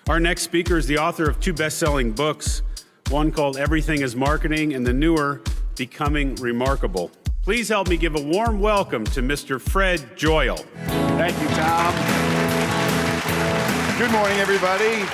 Our next speaker is the author of 2 best-selling books, one called Everything is Marketing and the newer, Becoming Remarkable. Please help me give a warm welcome to Mr. Fred Joyal. Thank you, Tom. Good morning, everybody.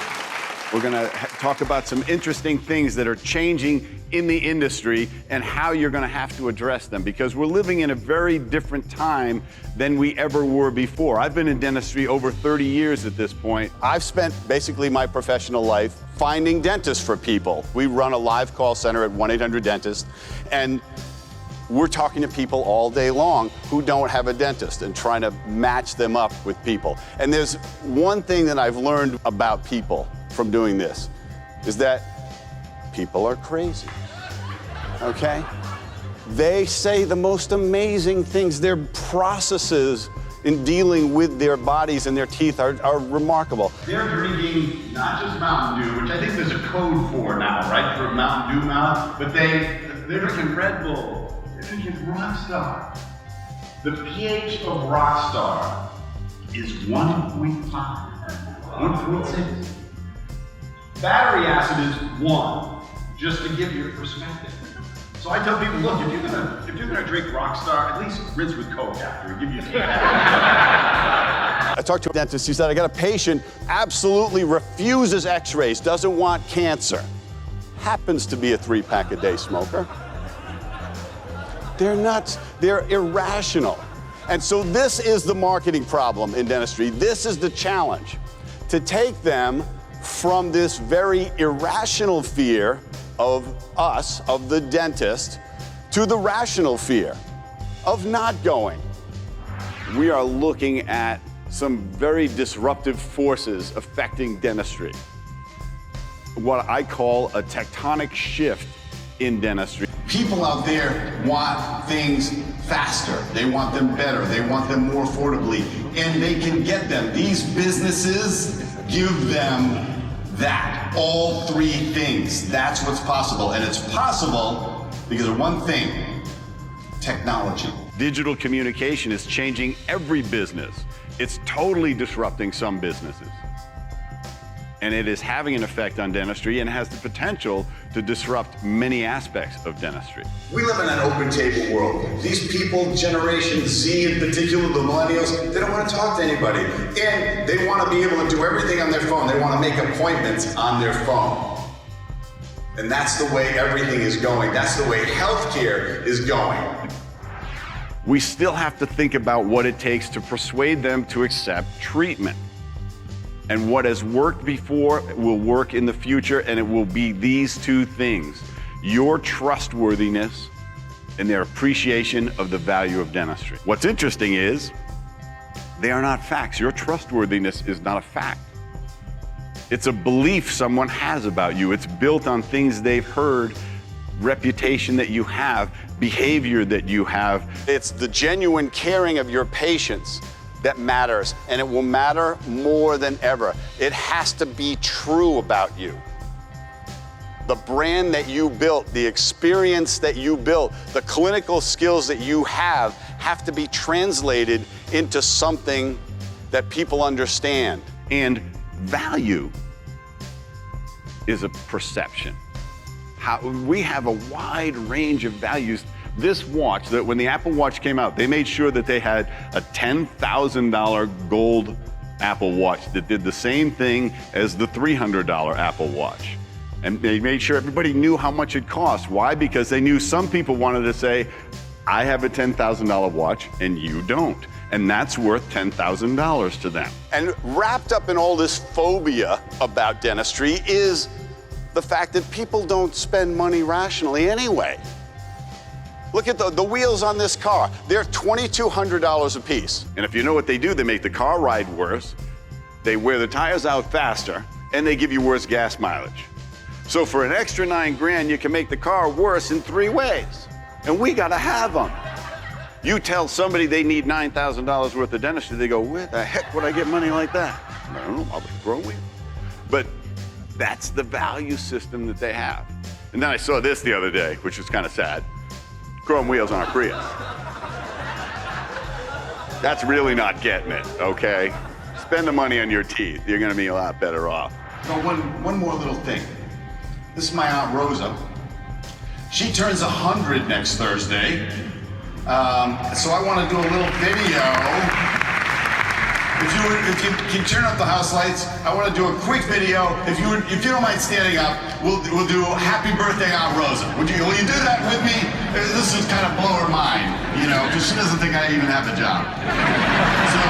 We're going to talk about some interesting things that are changing in the industry and how you're going to have to address them, because we're living in a very different time than we ever were before. I've been in dentistry over 30 years at this point. I've spent basically my professional life finding dentists for people. We run a live call center at 1-800-DENTIST, and we're talking to people all day long who don't have a dentist and trying to match them up with people. And there's one thing that I've learned about people from doing this, is that people are crazy, okay? They say the most amazing things. Their processes in dealing with their bodies and their teeth are remarkable. They're drinking not just Mountain Dew, which I think there's a code for now, right, for Mountain Dew mouth, but they're drinking Red Bull. They're drinking Rockstar. The pH of Rockstar is 1.5, 1.6. Battery acid is 1, just to give you a perspective. So I tell people, look, if you're gonna drink Rockstar, at least rinse with Coke after. Give you I talked to a dentist. He said, I got a patient, absolutely refuses x-rays, doesn't want cancer. Happens to be a 3-pack-a-day smoker. They're nuts. They're irrational. And so this is the marketing problem in dentistry. This is the challenge, to take them from this very irrational fear of us, of the dentist, to the rational fear of not going. We are looking at some very disruptive forces affecting dentistry. What I call a tectonic shift in dentistry. People out there want things faster. They want them better. They want them more affordably. And they can get them. These businesses give them that. All 3 things. That's what's possible. And it's possible because of one thing: technology. Digital communication is changing every business. It's totally disrupting some businesses. And it is having an effect on dentistry and has the potential to disrupt many aspects of dentistry. We live in an open table world. These people, Generation Z in particular, the millennials, they don't want to talk to anybody. And they want to be able to do everything on their phone. They want to make appointments on their phone. And that's the way everything is going. That's the way healthcare is going. We still have to think about what it takes to persuade them to accept treatment. And what has worked before will work in the future, and it will be these 2 things: your trustworthiness and their appreciation of the value of dentistry. What's interesting is they are not facts. Your trustworthiness is not a fact. It's a belief someone has about you. It's built on things they've heard, reputation that you have, behavior that you have. It's the genuine caring of your patients that matters, and it will matter more than ever. It has to be true about you. The brand that you built, the experience that you built, the clinical skills that you have to be translated into something that people understand. And value is a perception. We have a wide range of values. This watch, that when the Apple Watch came out, they made sure that they had a $10,000 gold Apple Watch that did the same thing as the $300 Apple Watch. And they made sure everybody knew how much it cost. Why? Because they knew some people wanted to say, I have a $10,000 watch and you don't. And that's worth $10,000 to them. And wrapped up in all this phobia about dentistry is the fact that people don't spend money rationally anyway. Look at the wheels on this car. They're $2,200 a piece. And if you know what they do, they make the car ride worse, they wear the tires out faster, and they give you worse gas mileage. So for an extra $9,000, you can make the car worse in 3 ways. And we gotta have them. You tell somebody they need $9,000 worth of dentistry, they go, where the heck would I get money like that? I don't know, I'll be growing. But that's the value system that they have. And then I saw this the other day, which was kind of sad. Chrome wheels on a Prius. That's really not getting it, okay? Spend the money on your teeth. You're gonna be a lot better off. So one more little thing. This is my Aunt Rosa. She turns 100 next Thursday. So I want to do a little video. If you can turn up the house lights, I want to do a quick video. If you don't mind standing up, we'll do Happy Birthday, Aunt Rosa. Will you do that with me? This is kind of blow her mind, you know, because she doesn't think I even have a job. So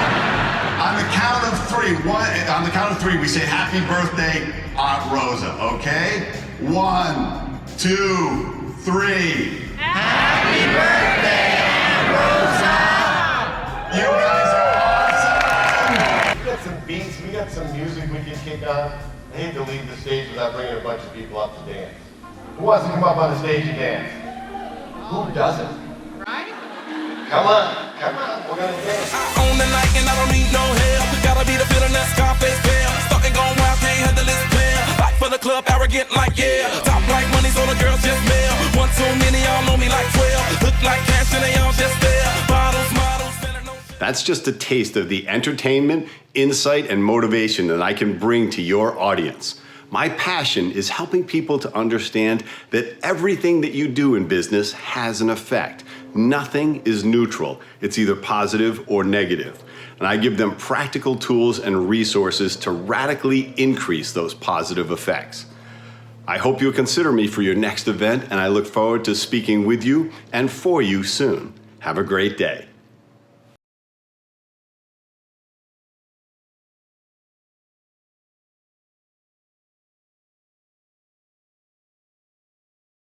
on the count of three, we say Happy Birthday, Aunt Rosa. Okay? 1, 2, 3. Happy birthday, Aunt Rosa! You guys are awesome! We got some beats, we got some music we can kick on. I hate to leave the stage without bringing a bunch of people up to dance. Who wants to come up on the stage and dance? Who doesn't? Right? Come on, we're gonna dance. I own the night and I don't need no help. Gotta be the feeling that Scarface feel. Starting going wild, can't handle this pill. Fight for the club, arrogant like yeah. Top like money, so the girls just mail. One too many, y'all know me like 12. Look like cash and they all just there. Bottles, models, selling no shit. That's just a taste of the entertainment, insight, and motivation that I can bring to your audience. My passion is helping people to understand that everything that you do in business has an effect. Nothing is neutral. It's either positive or negative. And I give them practical tools and resources to radically increase those positive effects. I hope you'll consider me for your next event, and I look forward to speaking with you and for you soon. Have a great day.